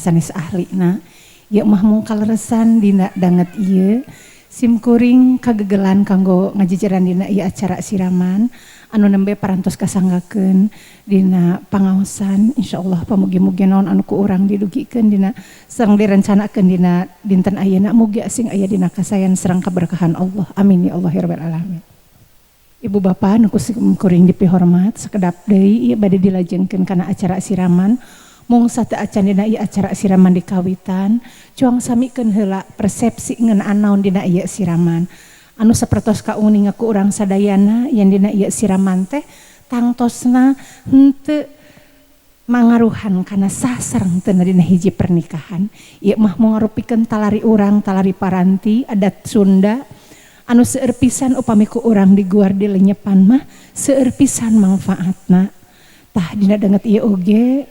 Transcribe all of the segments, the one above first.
sanes ahlina ieu mah mung kaleresan dina danget ieu simkuring kagegelan kanggo ngajejeran dina ieu acara siraman anu nembe parantos kasanggakeun dina pangaosan insyaallah pamugi-mugi naon anu ku urang didugikeun dina sareng direncanakeun dina dinten ayeuna mugi asing aya dina kasayan sareng kaberkahan Allah amin ya Allah ya rabbal alamin. Ibu bapak nu kuring dipihormat sakedap deui ieu bade dilajengkeun kana acara siraman mung sateu acan dina ieu acara siraman di kawitan cuang samikeun heula persepsi ngeunaan naon dina ieu siraman anu sapertos kauning ku urang sadayana yen dina ieu siraman teh tangtosna henteu mangaruhan kana sah sareng teu dina hiji pernikahan ieu mah mangarupikeun talari urang talari paranti adat Sunda anu seueur pisan upami ku urang diguar dilenyepan mah seueur pisan manfaatna tah dina danget ieu oge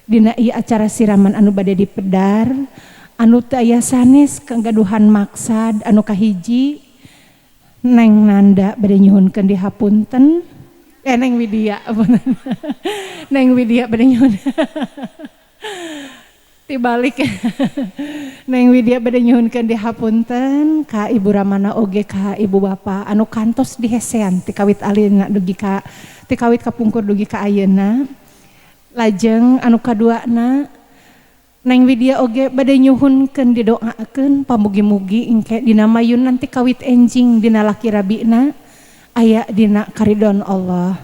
dina ieu acara siraman anu bade dipedar anu teu aya sanes kagaduhan maksad anu kahiji Neng Nanda bade nyuhunkeun dihapunten Neng Widya Neng Widya bade nyuhun tibalik Neng Widya bade nyuhunkeun dihapunten ka Ibu Ramana oge ka Ibu Bapa anu kantos dihesean ti kawit alina dugi ka ti kawit kapungkur dugi ka ayeuna lajeng anu kaduana Neng Widya oge bade nyuhunkeun didoakeun pamugi-mugi engke dina mayun nanti kawit enjing dina laki rabina aya dina karidon Allah.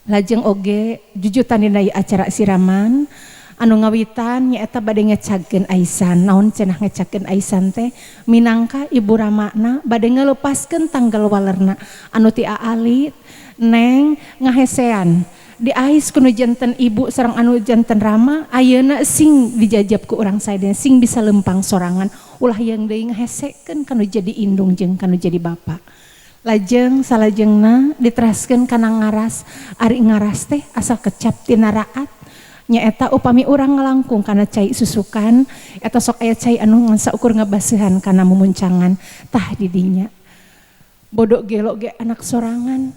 Lajeng oge jujutan dina acara siraman anu ngawitan nyaeta bade ngecagkeun aisan. Naon cenah ngecagkeun aisan teh minangka Ibu Ramana bade ngalepaskeun tanggal walerna anu ti aalit Neng ngahesean di ais kuno janten ibu sareng anu janten Rama ayeuna sing dijajab ku urang sadaya sing bisa lempang sorangan ulah yang deui ngahesekeun kanu jadi indung jeung kanu jadi bapa. Lajeng salajengna diteraskeun kana ngaras ari ngaras teh asal kecap tina raat nyaeta upami urang ngalangkung kana cai susukan eta sok aya cai anu saukur ngabaseuhan kana mumuncangan tah di dinya bodo gelo ge anak sorangan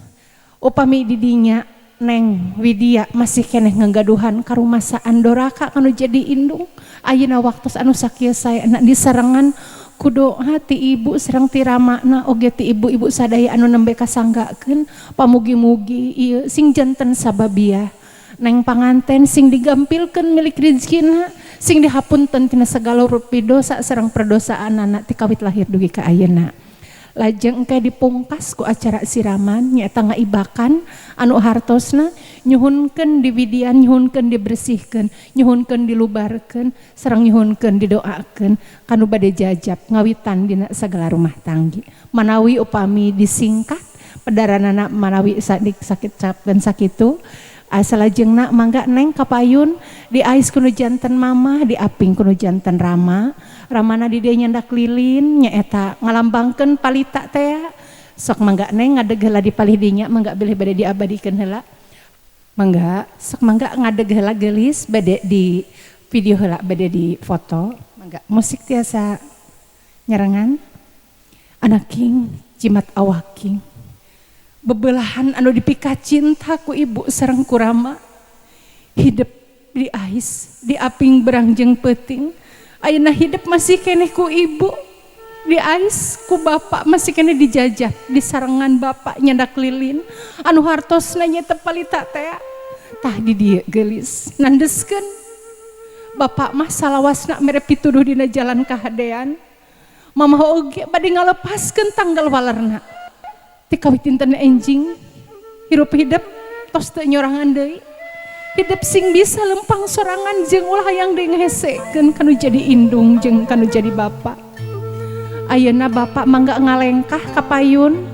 upami di dinya Neng Widya masih keneh ngagaduhan karumasaan doraka kanu jadi indung ayeuna waktos anu sakieu saena disarengan ku doa ti ibu sareng ti ramana oge ti ibu-ibu sadaya anu nembe kasanggakeun pamugi-mugi ieu sing janten sababia Neng panganten sing digampilkeun milik rezekina sing dihapunten tina sagala rupi dosa sareng perdosaanana ti kawit lahir dugi ka ayeuna. Lajeng engke dipungkas ku acara siraman nyaeta ngaibakan anu hartosna nyuhunkeun diwidian nyuhunkeun dibersihkeun nyuhunkeun dilubarkeun sareng nyuhunkeun didoakeun kanu bade jajab ngawitan dina sagala rumah tanggi manawi upami disingkat pedaranana manawi sakit capkeun sakitu salajengna mangga Neng kapayun di ais kuno janten mama di aping kuno janten Rama Ramana di dieu nyandak lilin nyaeta ngalambangkeun palita teh sok mangga Neng ngadeg heula di palih dinya mangga bilih bade diabadikeun heula mangga sok mangga ngadeg heula geulis bade di video heula bade di foto mangga musik tiasa nyarengan anak king jimat awaking bebelahan anu dipika cinta ku ibu sareng ku Rama hidup di ais di aping berangjeng peuting ayeuna hidup masih keneh ku ibu di ais ku bapak masih keneh dijajah di sarengan bapak nyandak lilin anu hartosna nya teu palita teh tah di dieu geulis nandeskeun bapak mah salawasna mere pituduh dina jalan kahadean mamah oge bade ngalepaskeun tanggal walerna ti kawit dinten enjing hirup hidup tos teu nyorangan deui hidup sing bisa lempang sorangan jeung ulah hayang deui ngahesekeun kanu jadi indung jeung kanu jadi bapa ayeuna bapa mangga ngalengkah ka payun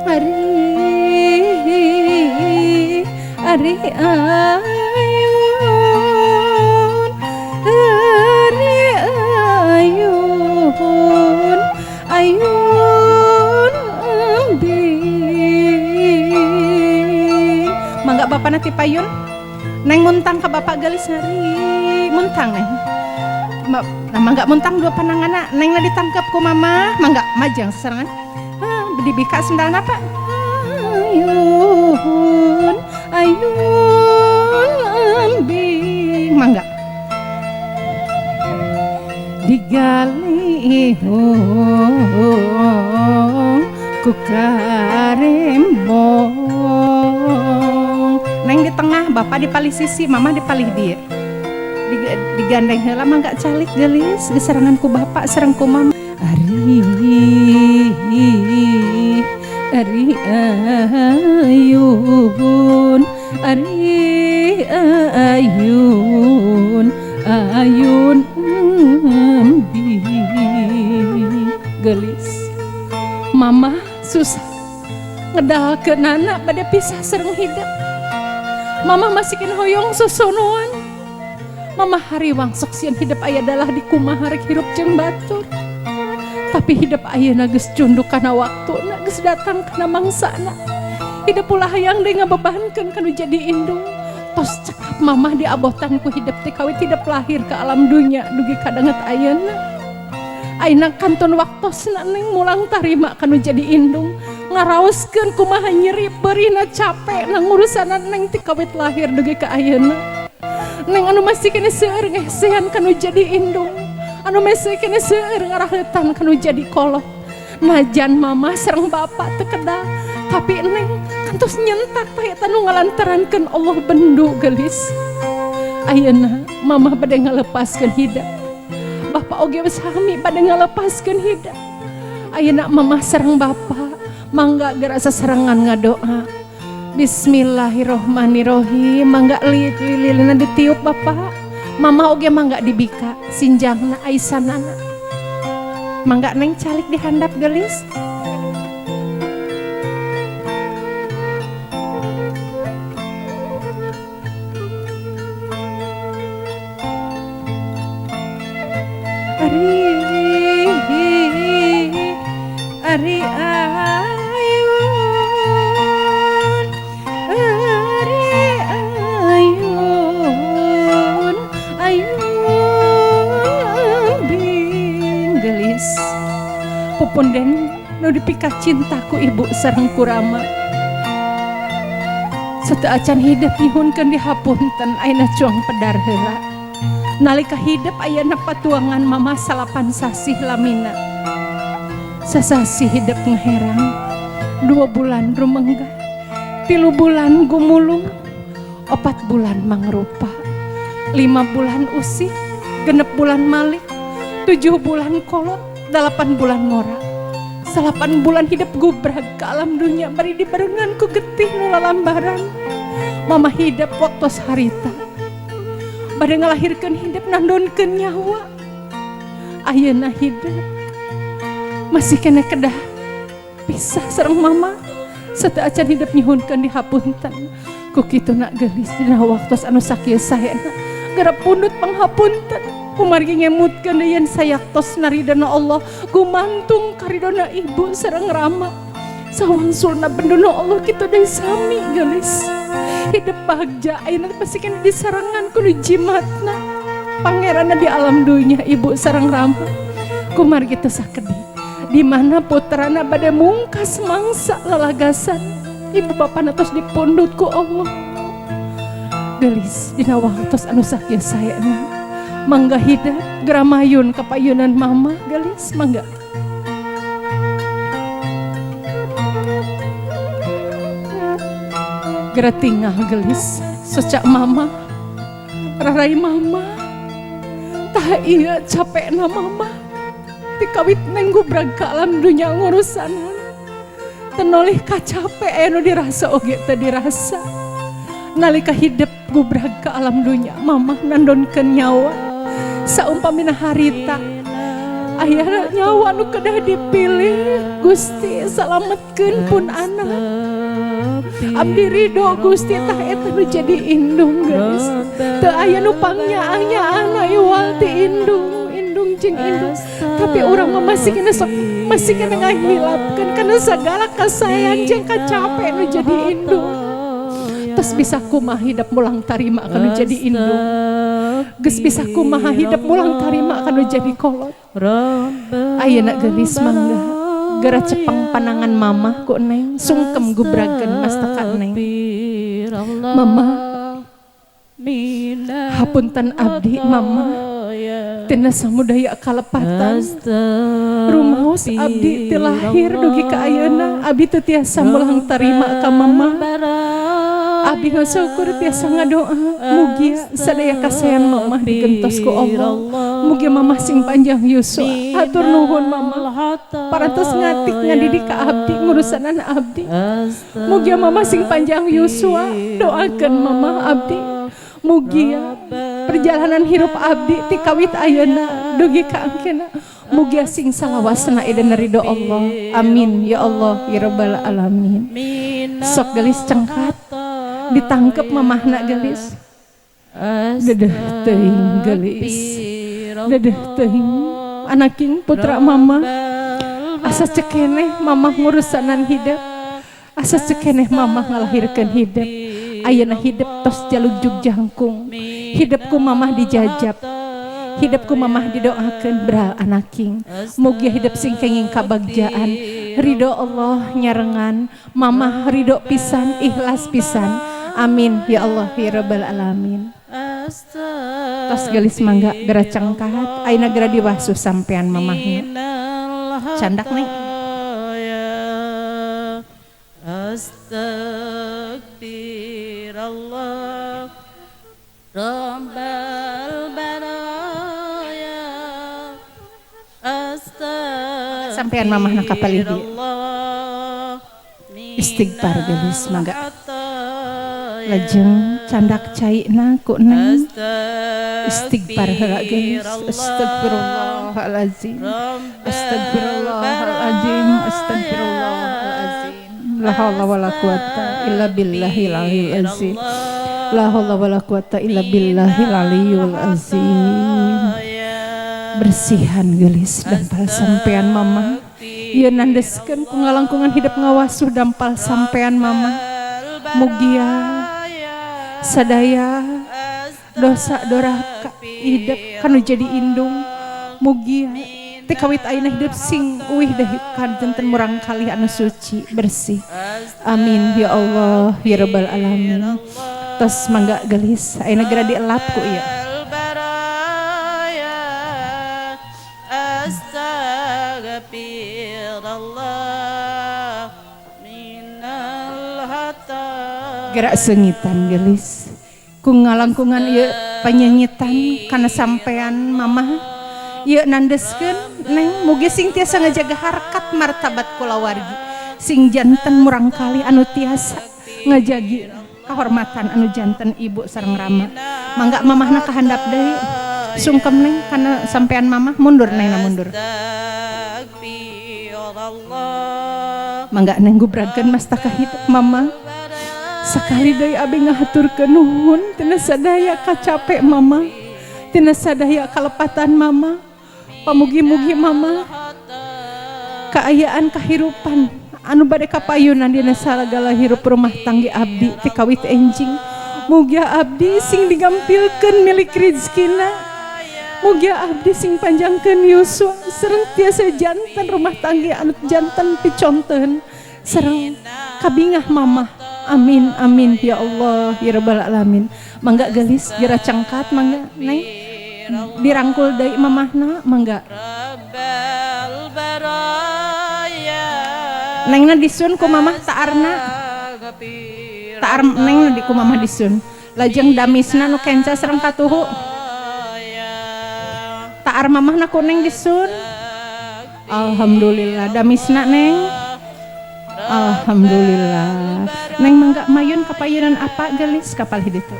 ari mangga bapak nanti payun Neng muntang ke bapak gelis hari muntang Neng mangga muntang dua pananganna Neng na ditangkep ku mama mangga majang serangan dibika sendal napa ayun ayun lambing neng mangga digali ku karembong. Neng di tengah, bapak di paling sisi, mama di paling dia. Digandeng heula mangga calik gelis, diserangan ku bapak, serang ku mama. Ari ayun, ari ayun bi gelis. Mama susah ngedalkeun anak bade pisah sareng hidup. Mama masikin hoyong susunuan. Mama hariwang sok sieun hidup aya dalah di kumaha rek hirup jeung batur. Tapi hidup ayeuna geus cunduk kana waktuna, geus datang kana mangsana. Hidup ulah hayang deui ngabebankeun kanu jadi indung. Tos cekap mama diabotan ku hidup teh kawit hidup lahir ke alam dunya dugi kadanget ayeuna. Ayeuna kanton waktosna neng mulang tarima kanu jadi indung. Ngaraoskeun kumaha nyeri beurina capek na ngurusanan neng ti kawit lahir dugi ka ayeuna. Neng anu masih kene seueur ngesehan kanu jadi indung. Anu masih kene seueur ngaraheutan kanu jadi kolot. Najan mama sareng bapak teu kedah, tapi neng kantos nyentak bae tanu ngalantarankeun Allah bendu gelis. Ayeuna mama bade ngalepaskeun hidup. Bapak oge sami bade ngalepaskeun hidup. Ayeuna mama sareng bapak mangga gerasa serangan ngadoa. Bismillahirrohmanirrohim. Mangga lilina ditiup bapak. Mama oge mangga dibika sinjangna aisanana. Mangga neng calik dihandap gelis. Ari punden nu dipika cintaku ibu sareng kurama. Sateu acan hidup nyuhunkeun dihapunten ayeuna cuang pedar heula. Nalika hidup ayeuna patuangan mama salapan sasih lamina. Sasasi hidup ngeherang, 2 bulan rumengga, 3 bulan gumulung, 4 bulan mangrupa, 5 bulan usih, 6 bulan malik, 7 bulan kolot, 8 bulan ngora. 8 bulan hidup gubrag ke alam dunia bari dibarengan ku getih nu lalambaran. Mama hidup waktu harita bade ngalahirkeun hidup nandonkeun nyawa. Ayeuna hidup masih kena kedah pisah sareng mama. Sateu acan hidup nyuhunkeun dihapunten. Ku kituna geulis dina waktos anu sakieu saena gara pundut panghapunten. Kumargi ngemutkeun deui yen sayaktos naridana Allah gumantung karidona ibu sareng rama. Sawangsulna benduna Allah kitu deui sami geulis. Hidup bahagia ayeuna pasikeun disarangan ku jimatna pangeranna di alam dunya ibu sareng rama. Kumargi teu sakedi di mana putrana bade mungkas mangsa lalagasan. Ibu bapana tos dipundut ku Allah. Geulis dina waktos anu sakieu saena mangga hidup geramayun kapayunan mama gelis mangga. Gera tinggal gelis secak mama rarai mama tah iya capekna mama tikawit neng gubrag ka alam dunya ngurusanan tenolih kacapek anu dirasa oge teu dirasa. Nalika hidup gubrag ka alam dunya mama nandonkeun nyawa. Saumpamina harita aya nyawa nu kedah dipilih Gusti salametkeun pun anak. Abdi ridho Gusti tah eta nu jadi indung geus. Teu aya nu pangnyaah-nyaahna iwal ti indung jeung indung. Tapi urang mah masih kena ngahilapkeun kana sagala kasayang jeung kacape nu jadi indung. Tos bisa kumaha hidup mulang tarima kanu jadi indung. Geus bisa kumaha hidup mulang tarima kanu jadi kolot. Ayeuna geulis mangga gara cepeng panangan mama ku neng sungkem gubrageun mastaka neng. Mama Hapunten abdi mama tina samudaya kalepatan rumaos abdi ti lahir dugi ka ayeuna abdi teu tiasa mulang tarima ka mama. Abdi ngasyukur tiasa ngadoa mugi sadaya kasayan mama digentos ku Allah. Mugi mama sing panjang yuswa. Hatur nuhun mama. Parantos ngatik ngadidik ka abdi ngurusanan abdi. Mugi mama sing panjang yuswa. Doakeun mama abdi. Mugi perjalanan hirup abdi ti kawit ayeuna dugi ka angkena mugi sing salawasna edan ridho Allah. Amin ya Allah ya rabbal alamin. Sok gelis cengkat ditangkep mamahna gelis. Dedeh teuing gelis. Dedeh teuing anaking putra mama. Asa cekeneh mama ngurusanan hidup. Asa cekeneh mama ngalahirkeun hidup. Ayeuna hidup tos jalugjug jangkung. Hidupku mamah dijajab. Hidupku mamah didoakeun bra anaking. Mugi hidup sing kenging kabagjaan. Ridho Allah nyarengan. Mamah ridho pisan, ikhlas pisan. Amin ya Allah ya rabbal alamin. Tos gelis mangga gera cangkat. Ayeuna gera diwasuh sampean mamahna. Candak nih. Astagfirullah Rabbal baraya Astagfirullah sampean mamahna kapalih dieu istighfar geus mangga lajeng candak caina ku neng istighfar heula geus astagfirullahalazim astagfirullahalazim astagfirullahalazim la haula wala quwata illa billahil aliyil azim. La haula wala quwata illa billahil aliyil azim. Bersihan gelis dampal sampean mama. Ieu nandeskeun ku ngalangkungan hidup ngawasuh dampal sampean mama. Mugia sadaya dosa doraka hidup kanu jadi indung. Mugia ti kawit ayeuna hidup sing uwih deui kanjenten murang kalih anu suci bersih. Amin ya Allah ya rabbal alamin. Tos mangga gelis ayeuna geura dielap ku ieu. Geura seungitan gelis ku ngalangkungan ieu panyanyitan kana sampean mamah. Ieu nandeskeun neng mugi sing tiasa ngajaga harkat martabat kulawargi sing janten murang kali anu tiasa ngajagi kahormatan anu janten ibu sareng rama. Mangga mamahna kahandap deui sungkem neng kana sampean mamah mundur neng mundur. Mangga neng gubrageun mastaka hidup mama. Sakali deui abi ngahaturkeun nuhun tina sadaya kacape mama. Tina sadaya kalepatan mama. Pamugi-mugi mama kaayaan kahirupan anu bade kapayunan dina sagala hirup rumah tangga abdi ti kawit enjing. Mugia abdi sing digampilkeun milik rezekina. Mugia abdi sing panjangkeun yuswa sareng tiasa janten rumah tangga anu janten piconteun sareng kabingah mama. Amin amin ya Allah ya rabbal alamin. Mangga gelis geura cangkat mangga neng dirangkul deui mamahna mangga. Nengna disun ku mamah taarna. Taar neng di ku mamah disun. Lajeng damisna nu kenca sareng katuhu. Taar mamahna ku neng disun. Alhamdulillah damisna neng. Alhamdulillah. Neng mangga mayun kapayunan apa gelis kapal hiditu.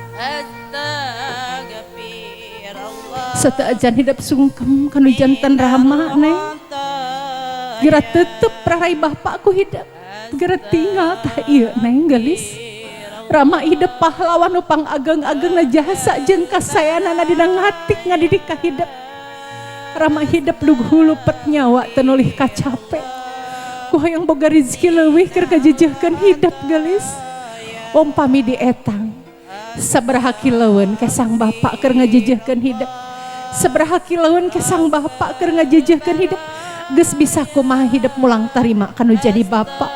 Sateuajan hidup sungkem kanu janten rama neng. Geura tetep prarai bapakku hidup. Geura tinggal tah ieu neng gelis. Rama hidup pahlawan nu pangageng-agengna jasa jeung kasayanana dina ngatik ngadidik ka hidup. Rama hidup lugu lupet nyawa teu nulih kacape. Ku hoyong boga rezeki leuwih keur kajejehkeun hidup gelis. Umpami di etang sabaraha kileueun ke sang bapak keur ngajejehkeun hidup. Sabaraha kileueun ke sang bapak keur ngajejehkeun hidup. Geus bisa kumaha hidup mulang tarima kanu jadi bapak.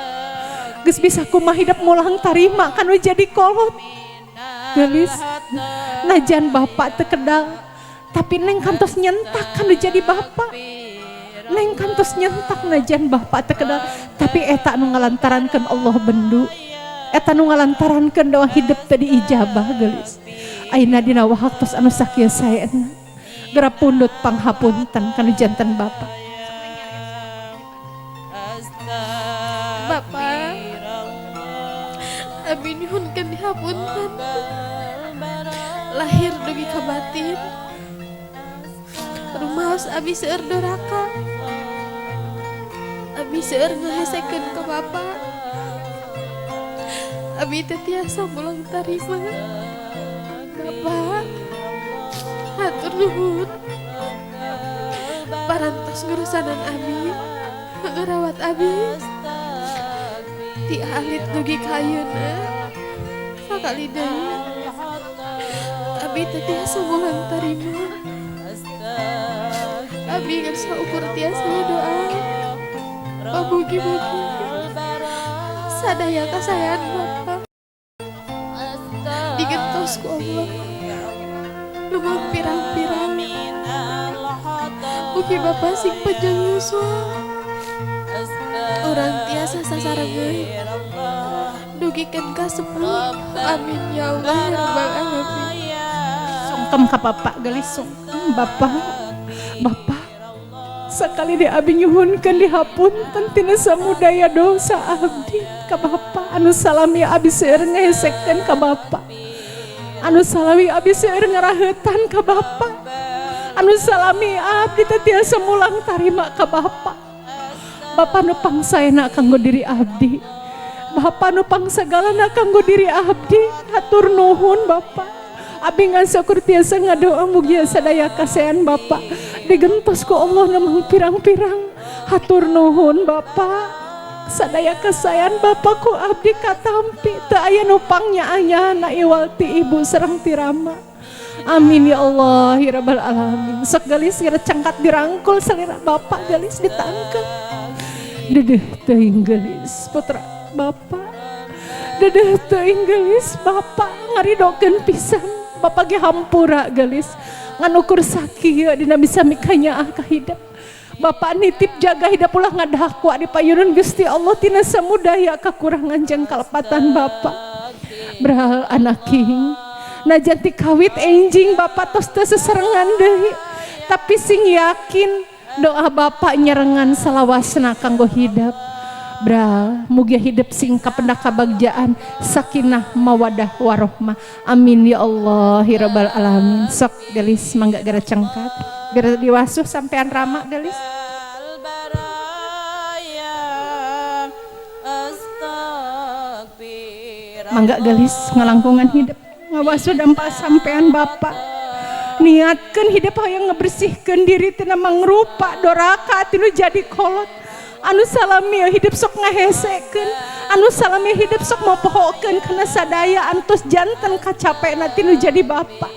Geus bisa kumaha hidup mulang tarima kanu jadi kolot. gelis najan bapak tekedal tapi neng kantos nyentak kan jadi bapak. Neng kantos nyentak najan bapak tekedal tapi eta anu ngalantarankeun Allah bendu. Eta nu ngalantarankeun doa hidup tadi ijabah gelis. Ayeuna dina waktos anu sakieu saena geura pundut panghapunten kana janten bapak. Bapak, abi nyuhunkeun dihapunten. Lahir dugi ka batin. Rumaos abi seueur doraka. Abi seueur ngahesekeun ka bapak. Abi teh tiasa mulang tarima. Bapak, hatur nuhun. Parantos ngurusanan abi, ngerawat abi. Ti alit dugi ka ayeuna. Sakali deui. Abi teh tiasa mulang tarima. Abi geus saukur tiasa doa. Pamugi-mugi sadaya kasayan bapak digentos ku Allah lumang pirang-pirang. Mugi bapak sing panjang yuswa urang tiasa sasarengeun dugikeun ka sepuh. Amin ya Allah ya rabbal alamin. Sungkem ka bapak gelis sungkem bapak. Bapak sakali di abi nyuhunkeun dihapunten tina samudaya dosa abdi ka bapak. Anu salami abi seueur ngahesekkeun ka bapak. Anu salami abi seueur ngaraheutan ka bapak. Anu salami abdi teh tiasa mulang tarima ka bapak. Bapak nu pangsaena kanggo diri abdi. Bapak nu pangsagalana kanggo diri abdi. Hatur nuhun bapak. Abi ngasyukur tiasa ngadoa mugia sadaya kasean bapak digentos ku Allah namang pirang-pirang. Hatur nuhun bapak sadaya kasayan bapak ku abdi katampi teu aya nu pangnyaanyana iwal ti ibu sareng ti rama. Amin ya Allah ya rabbal alamin. Sok gelis geura cangkat dirangkul salira bapak gelis ditangkep. Dedeh teuing gelis putra bapak. Dedeh teuing gelis bapak ngaridokeun pisan. Bapak ge hampura gelis nganukur sakieu dina bisa mikanyaah ka hidup. Bapak nitip jaga hidup ulah ngadahakwa di payunan Gusti Allah tina samudaya kakurangan jeung kalepatan bapak. Brahal anak king najan ti kawit enjing bapak tos teu seserengan deui tapi sing yakin doa bapak nyerengan salawasna kanggo hidup. Bral mugia hidup sing kapendak kabagjaan sakinah mawadah warohmah. Amin ya Allah ya rabbal alamin. Sok gelis mangga gara cangkat gara diwasuh sampean rama gelis. Mangga gelis ngalangkungan hidup ngawasuh dampal sampean bapak. Niatkeun hidup hayang ngebersihkeun diri tina mangrupa doraka tinu jadi kolot. Anu salami hidup sok ngahesekeun, anu salami hidup sok mopohokeun kana sadaya antos janten kacapena tinu jadi bapak.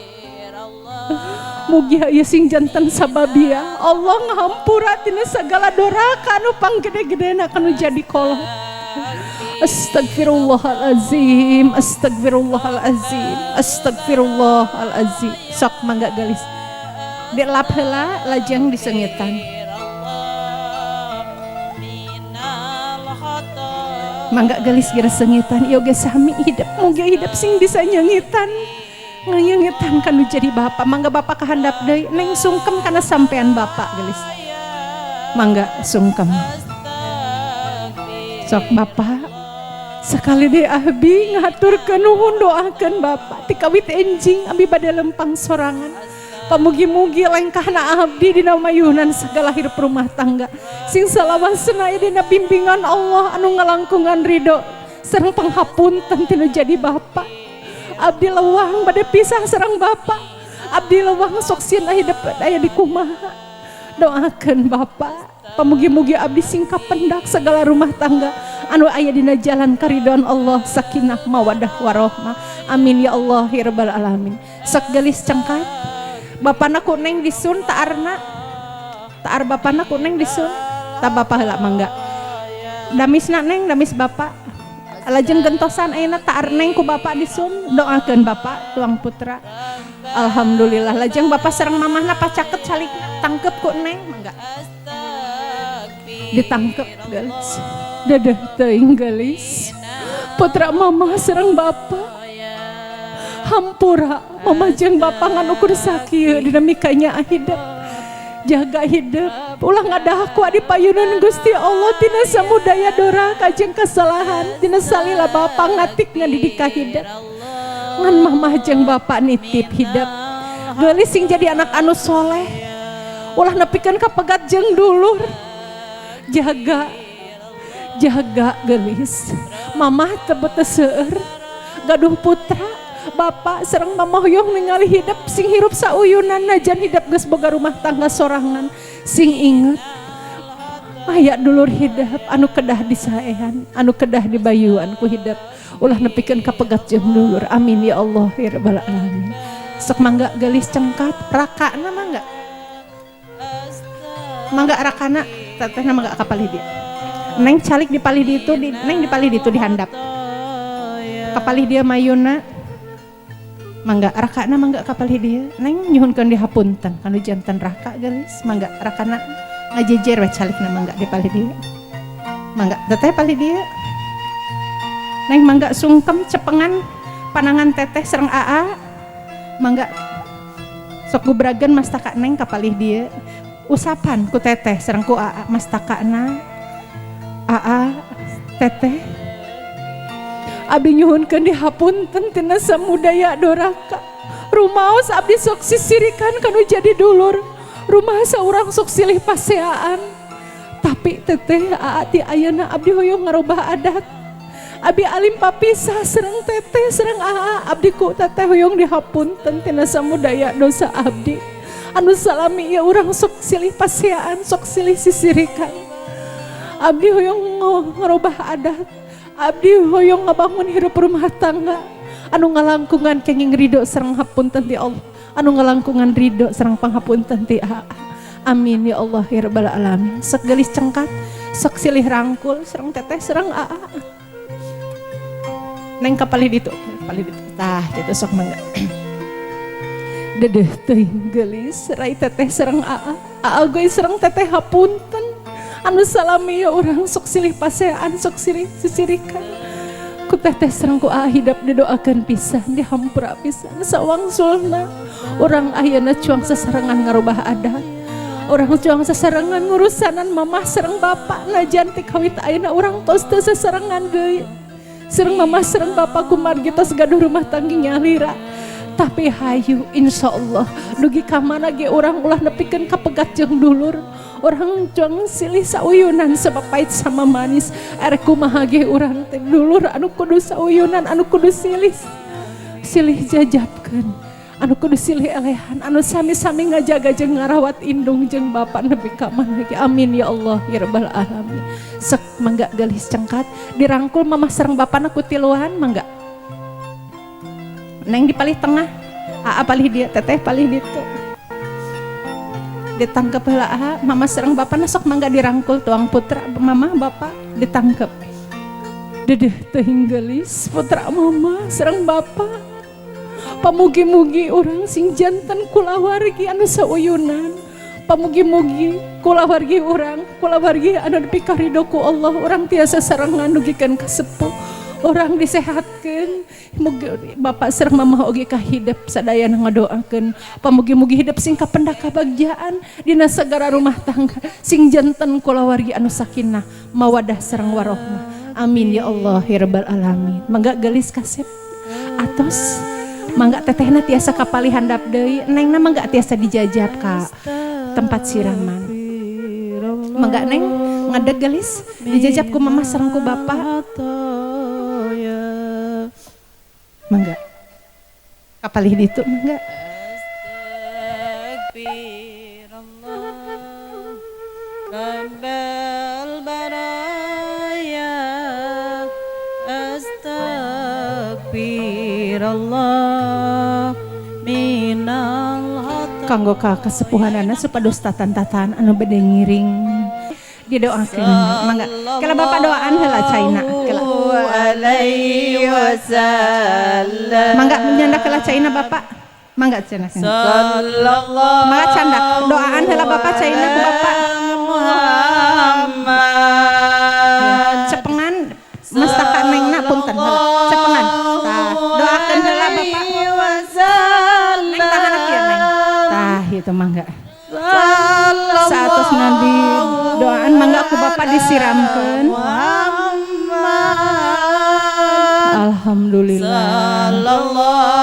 Mugi ieu sing janten sababia Allah ngahampura tina sagala doraka anu panggede-gedena kanu jadi kolot. Astagfirullahalazim, astagfirullahalazim, astagfirullahalazim. Sok mangga gelis dilap heula lajeng disengitan. Mangga gelis geura sengitan ieu ge sami hidup mugi hidup sing bisa nyengitan nganyengitan kanu jadi bapak. Mangga bapak kahandap deui neng sungkem kana sampean bapak gelis. Mangga sungkem. Sok bapak sekali deh abi ngaturkeun nuhun doakeun bapak ti kawit enjing abi bade lempang sorangan. Pamugi-mugi lengkahna abdi dina mayunan segala hirup rumah tangga sing salawasna dina bimbingan Allah anu ngalangkungan ridho sareng panghapunten tinu jadi bapak. Abdi leuwang bade pisah sareng bapak. Abdi leuwang sok sieun hidup aya di kumaha. Doakeun bapak pamugi-mugi abdi sing kapendak segala rumah tangga anu aya dina jalan karidhoan Allah sakinah mawadah warohmah. Amin ya Allah ya rabbal alamin. Sok gelis cangkat bapana ku neng disun taarna taar bapana ku neng disun ta bapak heula mangga damisna neng damis bapak lajeng gentosan ayeuna taar neng ku bapak disun doakeun bapak tuang putra. Alhamdulillah lajeng bapak sareng mamahna pacaket calik tangkep ku neng mangga ditangkep geus dedeh teuing geus putra mama sareng bapak hampura mama jeung bapak nganu kudu sakieu dina mikanya hidup jaga hidup ulah ngadaha ku adi payunan Gusti Allah tina samudaya dora kajeng kesalahan tina salila bapak ngatik ngadidik ka hidup ngan mamah jeung bapak nitip hidup geulis sing jadi anak anu soleh ulah nepikeun ka pegat jeung dulur jaga geulis mamah tebet teu seueur gaduh putra bapak sareng mama hoyong ningali hidup sing hirup sauyunan najan hidup geus boga rumah tangga sorangan sing inget aya dulur hidup anu kedah disaehan anu kedah dibayuan ku hidup ulah nepikeun ka pegat jeung dulur amin ya Allah ya rabbal alamin sok mangga geulis cengkat rakana mangga rakana tetehna mangga ka palih dia neng calik di palih ditu neng di palih ditu dihandap ka palih dia mayuna mangga rakana mangga ka palih dia neng nyuhunkeun dihapunten kanu janten raka geulis mangga rakana ngajejer we calikna mangga di palih dia mangga teteh palih dia neng mangga sungkem cepengan panangan teteh sareng aa mangga sok gubragen mastaka neng ka palih dia usapan ku teteh sareng ku aa mastakana aa teteh abdi nyuhunkeun dihapunten tina samudaya doraka rumaos abdi sok sisirikan kanu jadi dulur rumah saurang sok silih paseaan tapi teteh ati ayeuna abdi hoyong ngarobah adat abdi alim papisah sareng teteh sareng abdi ku teteh hoyong dihapunten tina samudaya dosa abdi anu salami ieu urang sok silih paseaan sok silih sisirikan abdi hoyong ngarobah adat abdi hoyong ngabangun hirup rumah tangga anu ngalangkungan kenging ridho sareng hapunten ti Allah anu ngalangkungan ridho sareng panghapunten ti amin ya Allah ya rabbal alamin sok geulis cengkat sok silih rangkul sareng teteh sareng neng ka palih ditu tah kitu sok mangga dedeh teuing geulis rai teteh sareng geus sareng teteh hapunten anu salami ya urang sok silih paseaan sok silih sisirikan ku teteh sareng ku hidup didoakeun pisan dihampura pisan sawangsulna urang ayeuna cuang sasarengan ngarobah adat urang cuang sasarengan ngurusanan mamah sareng bapak najan ti kawit ayeuna urang tos teu sasarengan deui sareng mamah sareng bapak kumargi tos gaduh rumah tangga nyalira tapi hayu insyaallah dugi ka mana ge urang ulah nepikeun ka pegat jeung dulur orang cuang silih sauyunan sebab pahit sama manis arek kumaha ge urang teh dulur anu kudu sauyunan anu kudu silih jajabkeun anu kudu silih elehan anu sami-sami ngajaga jeung ngarawat indung jeung bapak nepi ka mana ge amin ya Allah ya rabbal alamin sek mangga geulis cengkat dirangkul mamah sareng bapana ku tiluan mangga neng di palih tengah palih dia teteh palih ditu ditangkep heula mama sareng bapana sok mangga dirangkul tuang putra mama bapak ditangkep dedeh teuing geulis putra mama sareng bapak pamugi-mugi urang sing janten kulawargi anu sauyunan pamugi-mugi kulawargi urang kulawargi anu nepi ka ridho ku Allah urang tiasa sarengan dugikeun ka sepuh orang disehatkeun mugi bapak sareng mamah oge ka hidup sadayana ngadoakeun pamugi-mugi hidup sing kapenda kabagjaan dina sagara rumah tangga sing janten kulawargi anu sakinah mawadah sareng warohmah amin ya Allah ya rabbal alamin mangga geulis kasep atos mangga tetehna tiasa kapali handap deui nengna mangga tiasa dijajab ka tempat siraman mangga neng ngadeg geulis dijajab ku mamah sareng ku bapak mangga kapalih ditu mangga Rabbal baraya astagfirullah minal hata kanggo ka kasepuhanana supados tatan-tatan anu bade ngiring didoakeun mangga kala bapak doaan heula caina kala alaihi wasallam. Mangga nyanda kala caina Bapak. Mangga cenah. Sallallahu Mangga canda doaan heula Bapak caina ku Bapak. Muhammad. Cepengan mastaka nengna punten heula. Cepengan. Tah, doakeun heula Bapak. Neng tangan kieu neng. Tah, itu mangga. Saatos nabi doaan mangga ku Bapak disiramkeun. Alhamdulillah.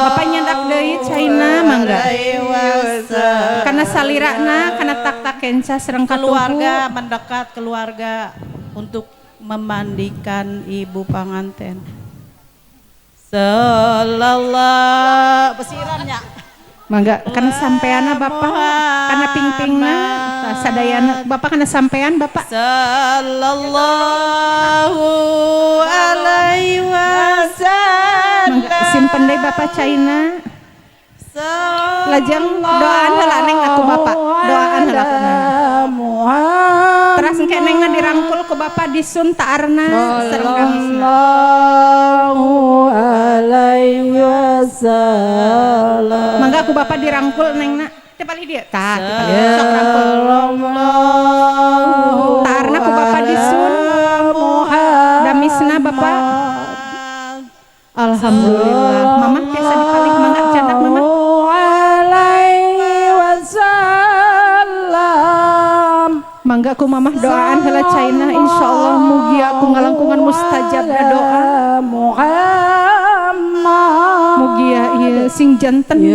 Bapak nyandak deui caina mangga. Kana salirana kana tak-tak kenca sareng Keluarga mendekat keluarga untuk memandikan ibu pengantin. Sallallahu besirannya. Mangga kana sampeana Bapak kana pingpingna tah sadayana Bapak kana sampean Bapak. Sallallahu alaihi wasallam. Mangga simpen deui Bapak caina. Lajeng doaan heula neng aku Bapak. Doaan heula ku neng. Terus engke nengna dirangkul ku Bapak disun taarna sareng gamisna. alaihi wasallam. Mangga ku Bapak dirangkul nengna. Teu palih dieu. Tah, teu palih sok rangkul. Taarna ku Bapak disun. Damisna Bapak. Alhamdulillah. Mama tiasa dipalih mangga candak Mama. Mangga ku mamah doaan heula caina insyaallah mugi aku ngalangkungan mustajab doa mugi ya ieu sing janten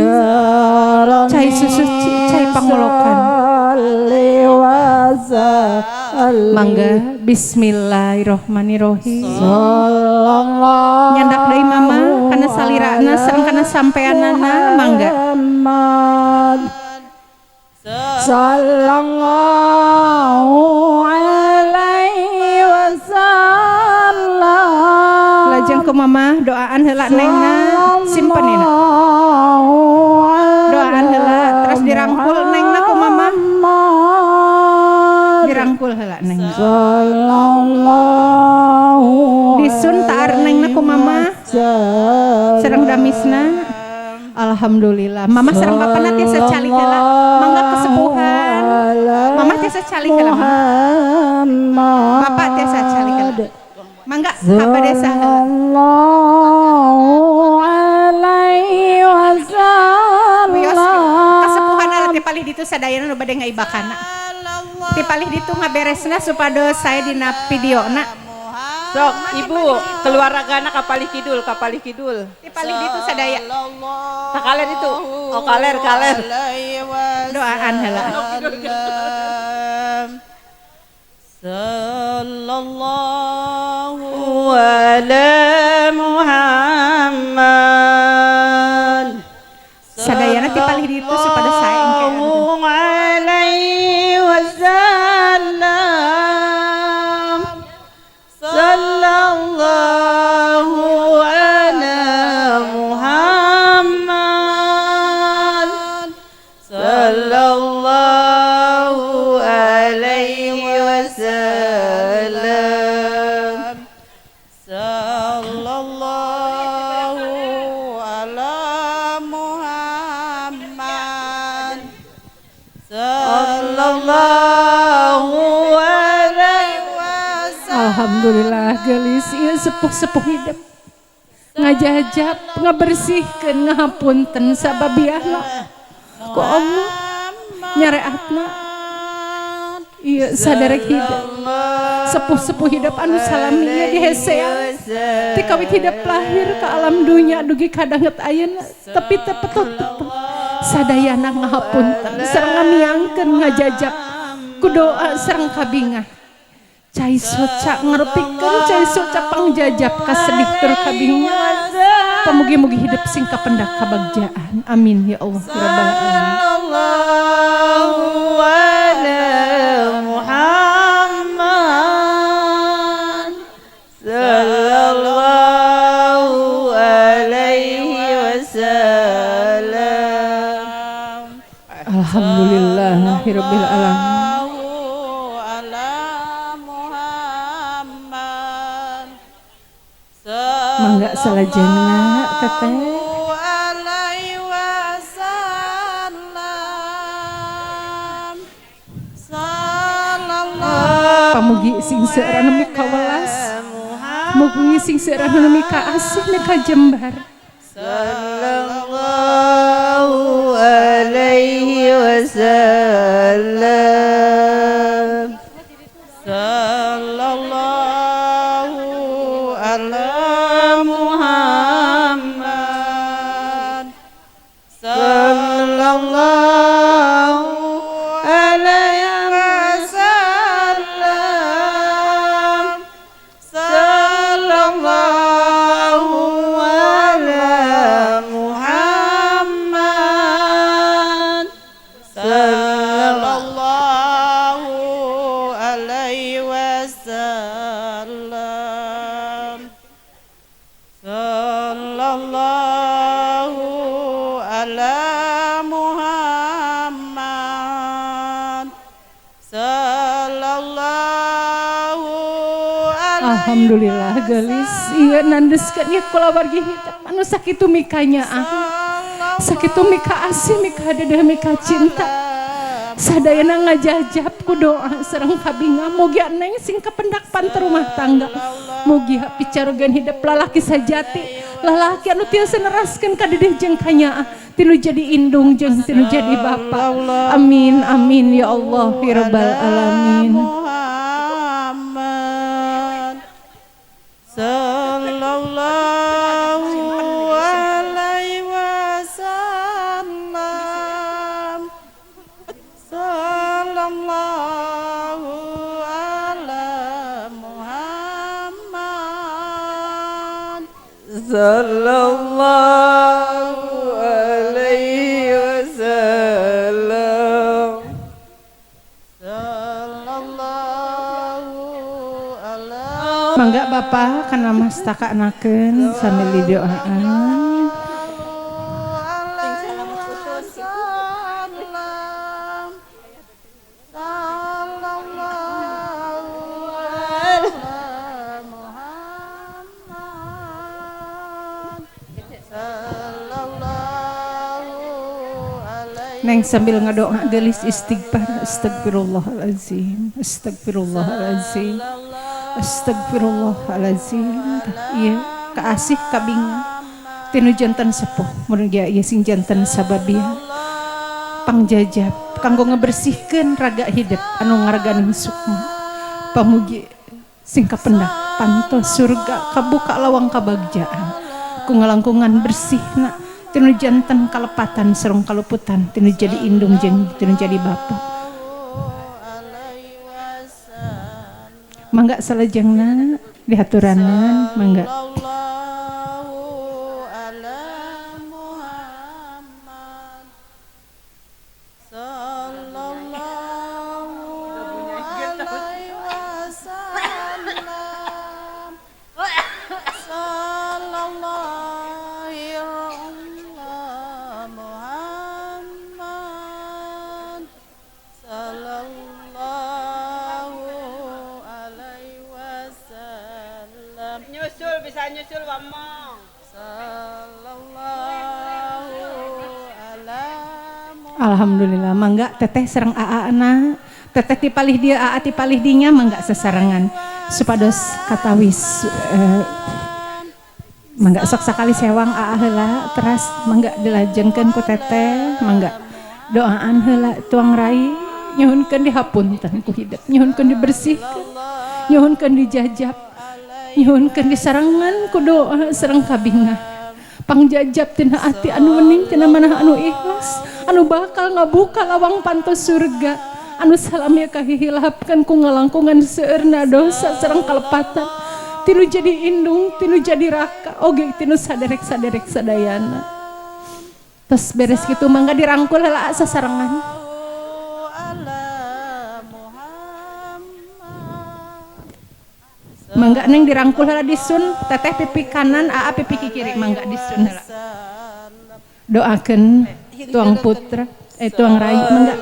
cai susu cai pangolokan mangga bismillahirrahmanirrahim nyandak deui mama kana salirana sareng kana sampeanana mangga Sallallahu alaihi wasallam. Lajeng ku mama doaan heula nengna simpenina. Doaan heula terus dirangkul nengna ku mama. Dirangkul heula neng. Sallallahu disun taar nengna ku mama. Sareng damisna. Alhamdulillah. Mama sareng Bapak tiasa cali heula. Mangga kesepuhan. Mama tiasa cali heula. Bapak tiasa cali heula. Mangga abade saha. Sallallahu alaihi wasallam. Kesepuhan ala ti palih ditu sadayana nu bade ngaibakana. Ti palih ditu ngaberesna supados saya dina videona. Sok, ibu keluargana kapalih kidul. Ti palih ditu sadaya. Kaler itu. Oh, kaler. Doaan heula. Sallallahu ala Muhammad. Sadayana ti palih ditu supados saya engke. alaihi wasallam. Sallallahu ala Muhammad. Sallallahu alaihi wasallam. Sallallahu ala Muhammad. Sallallahu alaihi wasallam. Alhamdulillah gelis ieu sepuh-sepuh hidup ngajajab ngabersihkeun ngahapunten sababiahna ku Allah nyareatna ieu saderek hidup sepuh-sepuh hidup anu salaminya dihesean ti kawit hidup lahir ke alam dunya dugi kadanget ayeuna tapi teu petut-petut sadayana ngahapunten sareng ngamiangkeun ngajajab ku doa sareng kabingah cai soca ngerepikeun cai soca pangjajab kasedih tur kabingah pamugi-mugi hidup sing kapendak kabagjaan amin ya Allah ya rabbal alamin. Sallallahu ala Muhammad. Sallallahu alaihi wasallam. Alhamdulillahirabbil alamin. Mangga salajengna teteh alaihi wasallam sallallahu pamugi sing seurana mika welas mugi sing seurana mika asih mika jembar sallallahu alaihi wasallam sallallahu ala Muhammad sallallahu alaihi wasallam sallallahu ala Muhammad sallallahu alaihi wasallam sallallahu ala Muhammad sallallahu alaihi alhamdulillah gelis iya nandeskeun ieu kulawargi hidup anu sakitu mikanya sakitu mika asih mika dedeh mika cinta sadayana ngajajab ku doa sareng kabinga mugi neng sing kapendak panter rumah tangga mugi picarogan hidup lalaki sajati lalaki anu tiasa neraskeun ka dedeh jeung kanyaa tinu jadi indung jeung tinu jadi bapa amin amin ya Allah ya rabbal alamin Muhammad sallallahu alaihi wasallam sallallahu ala Muhammad sallallahu alaihi wasallam sallallahu ala mangga Bapak kana mastakaanakeun sambil didoaan Neng sambil ngedoa gelis istighfar astagfirullahalazim astagfirullahalazim astagfirullahalazim iya kaasih kabinga tinu jantan sepuh mun ieu sing jantan sababia pangjajab kanggo ngebersihkeun raga hidup anu ngaraganing sukma pamugi sing kapendak pantos surga kabuka lawang kabagjaan ku ngalangkungan bersihna tinu jantan kalepatan sareng kaluputan tinu jadi indung jeung tinu jadi bapa mangga salajengna dihaturanan mangga Nyusul bisa nyusul wamong. alhamdulillah mangga teteh sareng aana teteh tipalih dia aa tipalih dinya mangga sesarangan supados katawis mangga sok sakali sewang aa heula teras mangga dilajengkeun ku teteh mangga doaan heula tuang rai nyuhunkeun dihapunten ku hidup nyuhunkeun dibersihkeun nyuhunkeun dijajab nyuhunkeun disarangan ku doa sareng kabinga pangjajab tina ati anu wening tina manah anu ikhlas anu bakal ngabuka lawang pantos surga anu salamnya kahihilapkeun ku ngalangkungan seueurna dosa sareng kalepatan tinu jadi indung tinu jadi raka oge tinu saderek-saderek sadayana tos beres kitu mangga dirangkul heula sasarengan mangga neng dirangkul heula disun teteh pipi kanan aa pipi kiri mangga disun heula doakeun tuang putra tuang rai mangga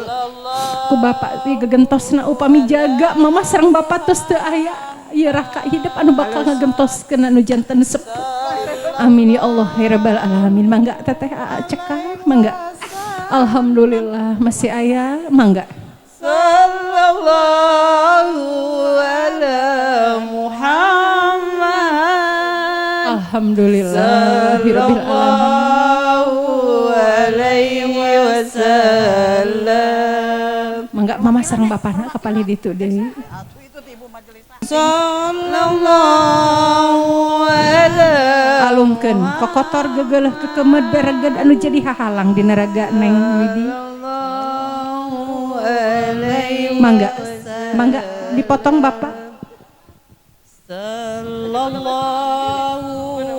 ku bapak ti gegentosna upami jaga mama sareng bapak tos teu aya ieu raka hidup anu bakal ngagentoskeun anu janten sepuh Amin ya Allah ya rabbal alamin. Mangga teteh cekal mangga. Alhamdulillah masih aya mangga. Sallallahu ala Muhammad. Alhamdulillah ya rabbil alamin. Alaihi wasallam. Mangga mama sareng bapana kapali ditu deui. Sallallahu ala Alungkeun kokotor gegeuleuh kekemed bereged anu jadi hahalang dina raga Neng Widi. Mangga mangga dipotong bapak.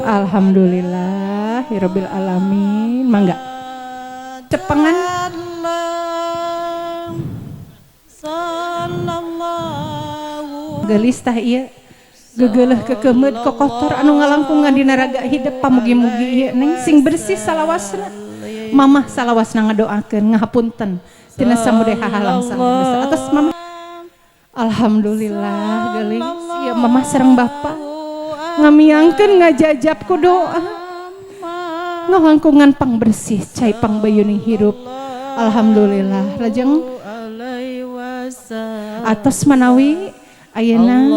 Alhamdulillah rabbil alamin. Mangga cepengan gelis tah ieu gegeuleuh kekemed kokotor anu ngalangkungan dina raga hidup pamugi-mugi ieu Neng sing bersih salawasna. Mamah salawasna ngadoakeun ngahapunten tina samude hahalang dosa atas mamah. Alhamdulillah gelis ieu mamah sareng bapak ngamiangkeun ngajajab ku doa ngalangkungan pang bersih cai pang bayeuning hirup. Alhamdulillah lajeng atas manawi ayeuna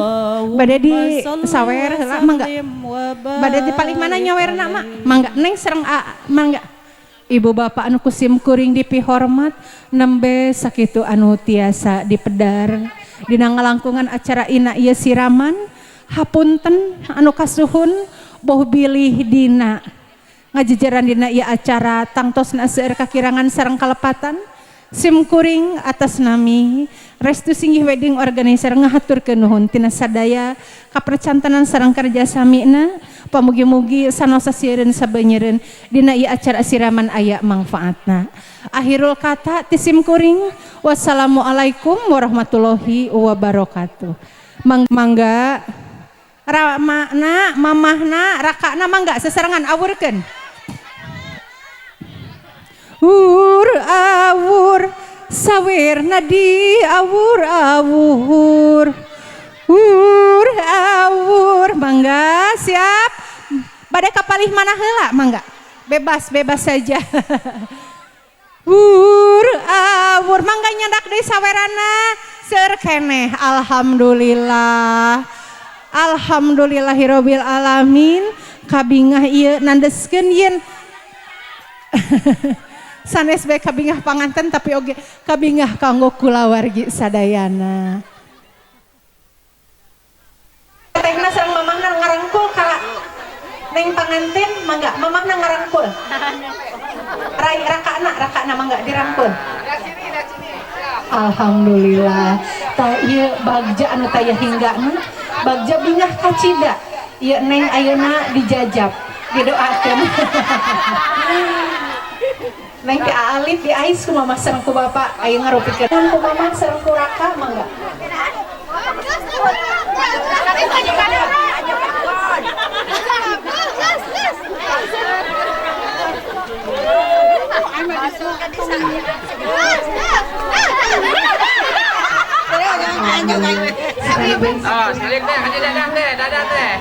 bade di sawer heula mangga. Bade di paling mana nyawerna mak? Mangga Neng sareng mangga. Ibu bapak anu kusim kuring dipihormat nembe sakitu anu tiasa dipedar dina ngalangkungan acara ina ieu siraman hapunten anu kasuhun boh bilih dina ngajejeran dina ieu acara tangtosna seueur kakirangan sareng kalepatan. Sim kuring atas nami Restu Singgih Wedding Organizer ngahaturkeun nuhun tina sadaya kapercantanan sareng kerjasamina pamugi-mugi sanosa sieun sabeunyereun dina ieu acara siraman aya mangfaatna. Akhirul kata ti sim kuring wassalamualaikum warahmatullahi wabarakatuh. Mangga ramana mamahna rakana mangga sesarengan awurkeun. Awur sawerna di awur awur mangga siap bade kapalih mana heula mangga bebas saja. Awur mangga nyandak deui sawerana seueur keneh. Alhamdulillahirabbil alamin. Kabingah ieu nandeskeun yen sanes bae kabingah panganten tapi oge kabingah kanggo kulawargi sadayana. Tehna sareng mamahna ngarangkul ka Neng panganten mangga mamahna ngarangkul. Rai rakana mangga dirangkul. Alhamdulillah. Ta ieu bagja anu taya hinggana bagja bingah kacida. Ieu Neng ayeuna dijajab didoakeun. Neng ti alif di ais ku mamah sareng ku bapak aya ngarupikeun ku mamah sareng ku raka mangga. Salik deh, dadah teh.